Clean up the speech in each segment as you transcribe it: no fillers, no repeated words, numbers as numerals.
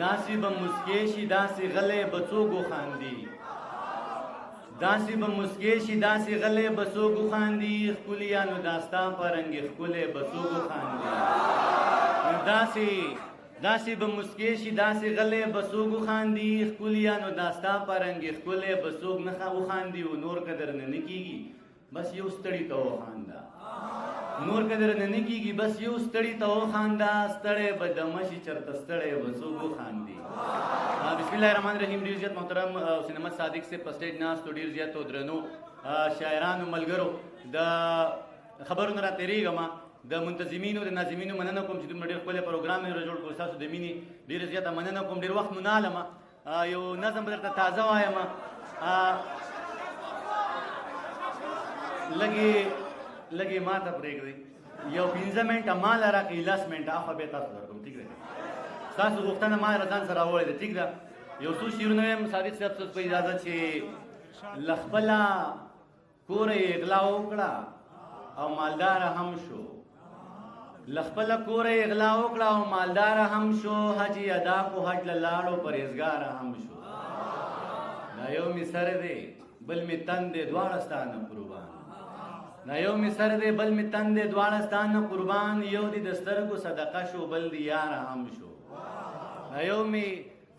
داسې به مسکې شي داسې غلی به څوک وخاندي داسې به مسکې شي داسې غلی به څوک وخاندي ښکلیانو دا ستا په رنګ ښکلی به څوک وخاندي داسې به مسکې شي داسې غلی به څوک وخاندي ښکلیانو دا ستا په رنګ ښکلی به څوک نه وخاندي او نور که درنه نه کېږي بس یو ستړي ته وخانده نور که درنه نه کېږي بس یو ستړي ته وخانده ستړی به دمه شي چېرته ستړی به څوک وخاندي بسم الله الرحمن الرحیم ډېر زیات محترم حسین احمد صادق صاحب په سټیج ناستو ډېر زیاتو درنو شاعرانو ملګرو د خبرو نه راتېرېږم د منتظمینو د ناظمینو مننه کوم چې دومره ډېر ښکلی پروګرام یې جوړ کړو ستاسو د مینې ډېره زیاته مننه کوم ډېر وخت مو نه علمه یو نظم به درته تازه وایم لږې ما ته پرېږدئ یو 15 منټه ما له راکړئ 10 منټه اخوا بیا تاسو درکوم ټیک دی ستاسو غوښتنه ما له ځان سره راوړې ده ټیک ده یو څو شعرونه وایم صادق صاحب ستاسو په اجازه چې له خپله کوره یې اغلا وکړه او مالداره هم شو له خپله کوره یې اغلا وکړه او مالداره هم شو حج یې ادا کو حج له لاړو پرهیزګاره هم شو دا یو مې سر دی بل مې تن دی دواړه ستا نه قربان دا یو مې سر دی بل مې تن دی دواړه ستا نه قربان یو دې د سترګو صدقه شو بل دې یاره هم شو دا یو مې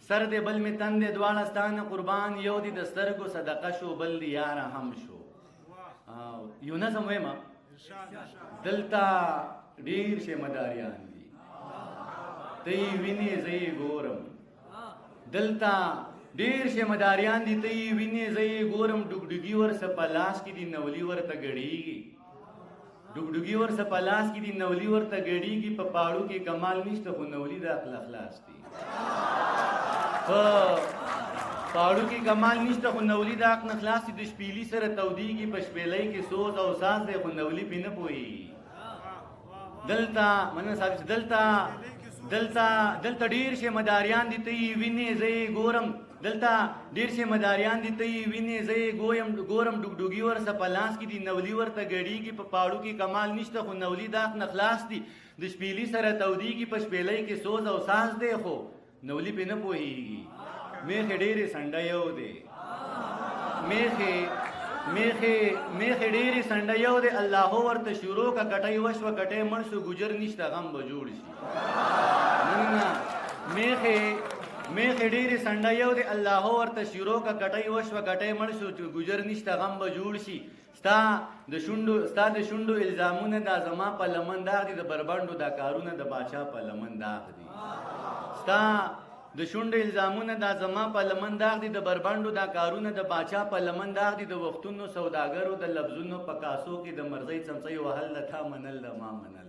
سر دی بل مې تن دی دواړه ستا نه قربان یو دې د سترګو صدقه شو بل دې یاره هم شو یو نظم وایم دلته ډېر شي مداریان دي ته یې وینې زه یې ګورم دلته ډېر شي مداریان دي ته یې وینې زه یې ګورم ډوګډوګي ورسه په لاس کې دي نولي ورته ګډېږي ډوګډوګي ورسه په لاس کې دي نولي ورته ګډېږي په پاړو کې کمال نشته خو نولي د عقله خلاص دي په پاړو کې کمال نشته خو نولي د عقل نه خلاص دي د شپېلي سره تودېږي په شپېلۍ کې سوز او ساز دی خو نولي پې نه پوهېږي دلته مننه صاحب دلته ډېر شي مداریان دي ته یې وینې زه یې ګورم دلته ډېر شي مداریان دي ته یې وینې زه یې ګورم ډوګډوګي ورسه په لاس کې دي نولي ورته ګډېږي په پاړو کې کمال نشته خو نولي د عقل نه خلاص دي د شپېلي سره تودېږي په شپېلۍ کې سوز او ساز دی خو نولي پې نه پوهېږي میخې ډېرې سنډه یو دی میخې ډېرې سنډه یو دی الله ورته شروع که کټۍ وشوه کټۍ مړ شو ګجر نشته غم به جوړ شي نه میخې ډېرې سنډه یو دی الله ورته شروع که کټۍ وشوه کټۍ مړ شو ګجر نشته غم به جوړ شي ستا د شونډو الزامونه دا زما په لمن داغ دي د بربنډو دا کارونه د باچا په لمن داغ دي ستا د شونډو الزامونه دا زما په لمن داغ دي د بربنډو دا کارونه د باچا په لمن داغ دي د وختونو سوداګرو د لفظونو په کاسو کې د مرزۍ څمڅۍ وهل د تا منل د ما منل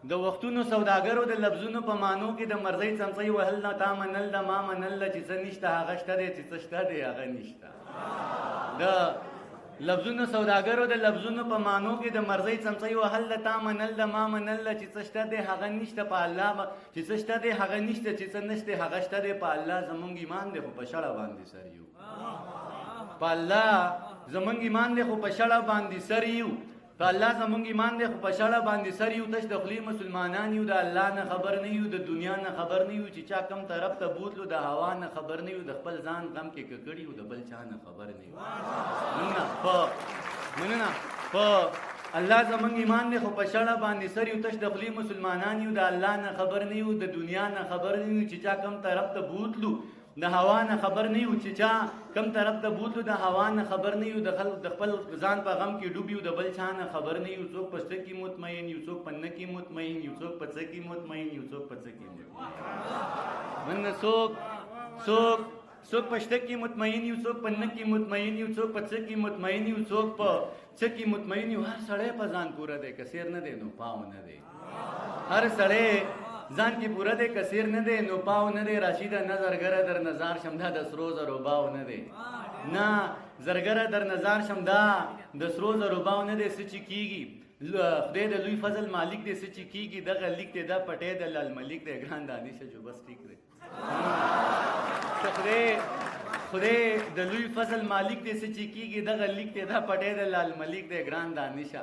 د وختونو سوداګرو د لفظونو په معنو کې د مرزۍ څمڅۍ وهل د تا منل د ما منل چې څه نشته هغه شته دی چې څه شته دی هغه نشته د لفظونو سوداګرو د لفظونو په معنو کې د مرزۍ څمڅۍ وهل د تا منل د ما منل چې څه شته دی هغه نشته په الله چې څه شته دی هغه نشته چې څه نشته هغه شته دی په الله زمونږ ایمان دی خو په شړه باندې سر یو په الله زمونږ ایمان دی خو په شړه باندې سر یو په الله زمونږ ایمان دی خو په شړه باندې سر یو تش د خولې مسلمانان یو د الله نه خبر نه یو د دنیا نه خبر نه یو چې چا کم طرف ته بوتلو د هوا نه خبر نه یو د خپل ځان غم کې ککړي یو د بل چا نه خبر نه یو مننه په الله زمونږ ایمان دی خو په شړه باندې سر یو تش د خولې مسلمانان یو د الله نه خبر نه یو د دنیا نه خبر نه یو چې چا کم طرف ته بوتلو د هوا نه خبر نه یو چې چا کم طرف ته بوتلو د هوا نه خبر نه یو د خپل ځان په غم کې ډوب یو د بل چا نه خبر نه یو څوک په څه کې مطمئن یو څوک په نه کې مطمئن یو څوک په څه کې مطمئن یو څوک په څه کې مطمئن څوک په شته کې مطمئن یو څوک په نه کې مطمئن یو څوک په څه کې مطمئن یو څوک په څه کې مطمئن یو هر سړی په ځان پوره دی که سیر نه دی نو پاو نه دی هر سړی ځان کې پوره دی که سیر نه دی نو پاو نه دی راشده نه زرګره در نظار شم دا د سرو زرو باو نه دی نه زرګره در نظار شم دا د سرو زرو باو نه دی څه چې کېږي خدای د لوی فضل مالک دی څه چې کېږي دغه لیک دی دا پټی د لال ملک دی ګران دانشه جو بس ټیک دی خدای د لوی فضل مالک دی څه چې کېږي دغه لیک دی دا پټی د لال ملک دی ګران دانشه